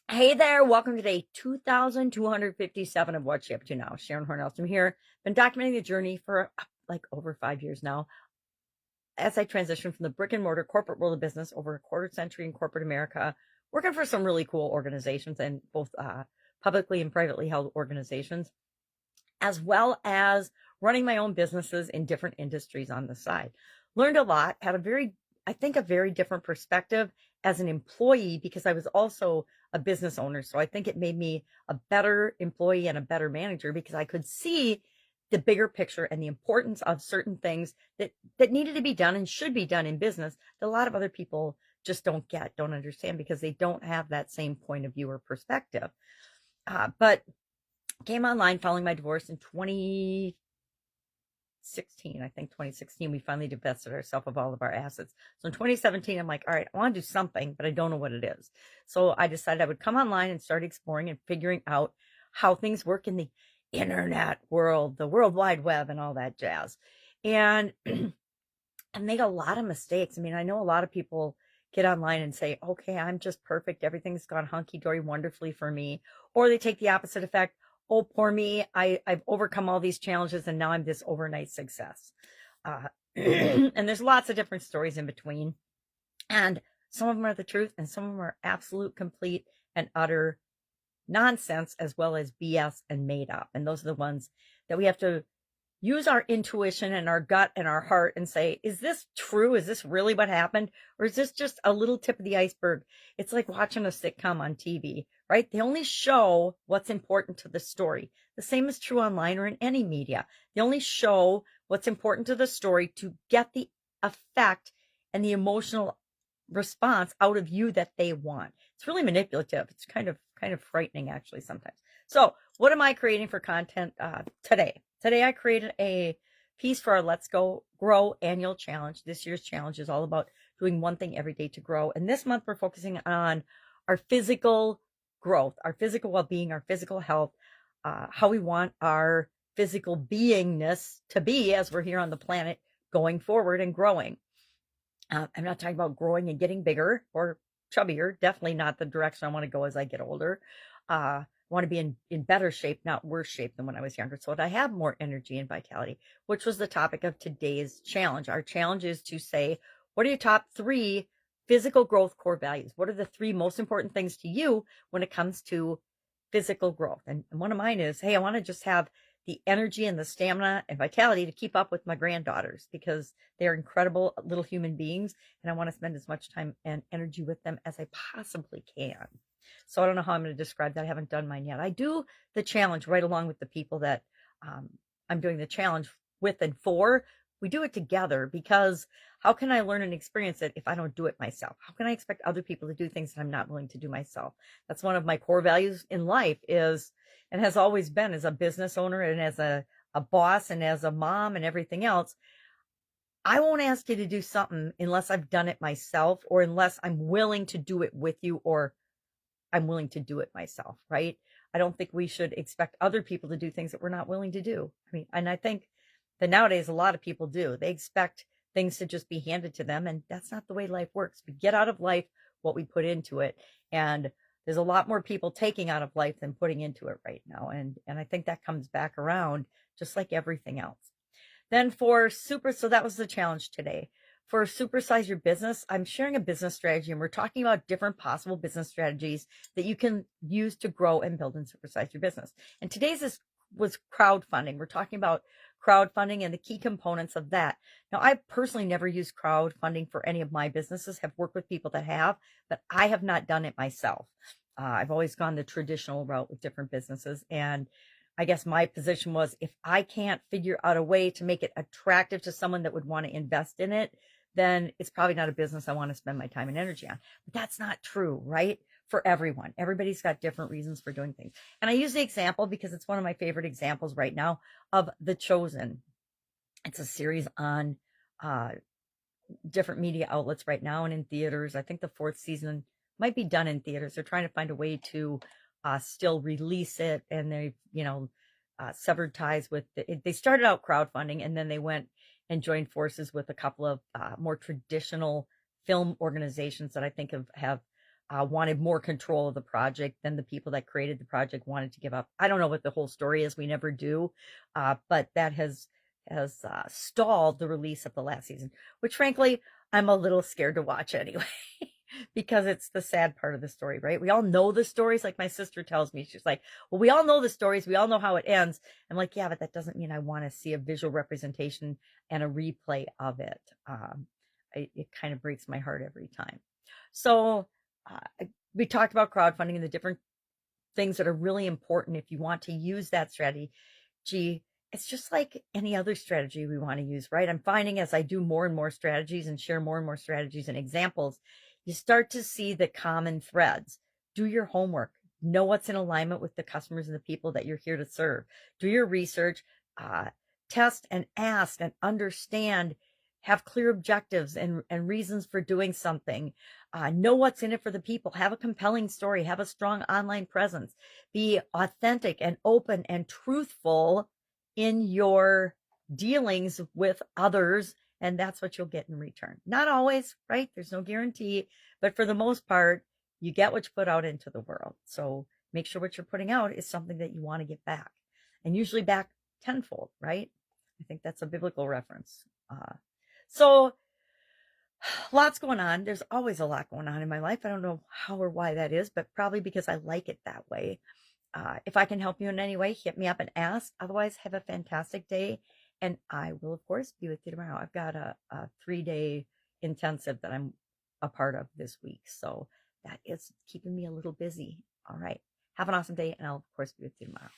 Hey there, welcome to day 2257 of What's She Up To Now. Sharon Horne-Ellstrom here. Been documenting the journey for like over 5 years now as I transition from the brick and mortar corporate world of business over a quarter century in corporate America, working for some really cool organizations and both publicly and privately held organizations, as well as running my own businesses in different industries on the side. Learned a lot, had I think, a very different perspective as an employee because I was also a business owner. So I think it made me a better employee and a better manager because I could see the bigger picture and the importance of certain things that needed to be done and should be done in business that a lot of other people just don't understand because they don't have that same point of view or perspective. But came online following my divorce in 2016. I think 2016, we finally divested ourselves of all of our assets. So in 2017, I'm like, all right, I want to do something, but I don't know what it is. So I decided I would come online and start exploring and figuring out how things work in the internet world, the World Wide Web, and all that jazz. And I made a lot of mistakes. I mean, I know a lot of people get online and say, okay, I'm just perfect. Everything's gone hunky dory wonderfully for me. Or they take the opposite effect. Oh, poor me. I've overcome all these challenges and now I'm this overnight success. And there's lots of different stories in between. And some of them are the truth and some of them are absolute, complete, and utter nonsense, as well as BS and made up. And those are the ones that we have to use our intuition and our gut and our heart and say, is this true? Is this really what happened? Or is this just a little tip of the iceberg? It's like watching a sitcom on TV, right? They only show what's important to the story. The same is true online or in any media. They only show what's important to the story to get the effect and the emotional response out of you that they want. It's really manipulative. It's kind of frightening actually sometimes. So what am I creating for content today? Today I created a piece for our Let's Go Grow annual challenge. This year's challenge is all about doing one thing every day to grow. And this month we're focusing on our physical growth, our physical well-being, our physical health, how we want our physical beingness to be as we're here on the planet going forward and growing. I'm not talking about growing and getting bigger or chubbier. Definitely not the direction I want to go as I get older. I want to be in better shape, not worse shape than when I was younger, so that I have more energy and vitality, which was the topic of today's challenge. Our challenge is to say, what are your top 3 physical growth core values? What are the 3 most important things to you when it comes to physical growth? And one of mine is, hey, I want to just have the energy and the stamina and vitality to keep up with my granddaughters because they're incredible little human beings. And I want to spend as much time and energy with them as I possibly can. So I don't know how I'm going to describe that. I haven't done mine yet. I do the challenge right along with the people that I'm doing the challenge with and for. We do it together because how can I learn and experience it if I don't do it myself? How can I expect other people to do things that I'm not willing to do myself? That's one of my core values in life is, and has always been as a business owner and as a boss and as a mom and everything else. I won't ask you to do something unless I've done it myself or unless I'm willing to do it with you or I'm willing to do it myself, right? I don't think we should expect other people to do things that we're not willing to do. I mean, and I think that nowadays a lot of people do. They expect things to just be handed to them, and that's not the way life works. We get out of life what we put into it, and there's a lot more people taking out of life than putting into it right now, and I think that comes back around just like everything else. Then so that was the challenge today. For Supersize Your Business, I'm sharing a business strategy and we're talking about different possible business strategies that you can use to grow and build and supersize your business. And today's was crowdfunding. We're talking about crowdfunding and the key components of that. Now, I personally never used crowdfunding for any of my businesses, have worked with people that have, but I have not done it myself. I've always gone the traditional route with different businesses. And I guess my position was if I can't figure out a way to make it attractive to someone that would want to invest in it, then it's probably not a business I want to spend my time and energy on. But that's not true, right? For everyone. Everybody's got different reasons for doing things. And I use the example because it's one of my favorite examples right now of The Chosen. It's a series on different media outlets right now and in theaters. I think the 4th season might be done in theaters. They're trying to find a way to still release it. And they've, severed ties with they started out crowdfunding and then they went and joined forces with a couple of more traditional film organizations that I think have wanted more control of the project than the people that created the project wanted to give up. I don't know what the whole story is. We never do. But that has stalled the release of the last season, which frankly, I'm a little scared to watch anyway. Because it's the sad part of the story, right? We all know the stories. Like my sister tells me, she's like, well, we all know the stories. We all know how it ends. I'm like, yeah, but that doesn't mean I want to see a visual representation and a replay of it. It kind of breaks my heart every time. So we talked about crowdfunding and the different things that are really important if you want to use that strategy. It's just like any other strategy we want to use, right? I'm finding as I do more and more strategies and share more and more strategies and examples, you start to see the common threads. Do your homework. Know what's in alignment with the customers and the people that you're here to serve. Do your research. Test and ask and understand. Have clear objectives and reasons for doing something. Know what's in it for the people. Have a compelling story. Have a strong online presence. Be authentic and open and truthful in your dealings with others. And that's what you'll get in return. Not always, right? There's no guarantee. But for the most part, you get what you put out into the world. So make sure what you're putting out is something that you want to get back. And usually back tenfold, right? I think that's a biblical reference. So lots going on. There's always a lot going on in my life. I don't know how or why that is, but probably because I like it that way. If I can help you in any way, hit me up and ask. Otherwise, have a fantastic day. And I will, of course, be with you tomorrow. I've got a 3-day intensive that I'm a part of this week. So that is keeping me a little busy. All right. Have an awesome day. And I'll, of course, be with you tomorrow.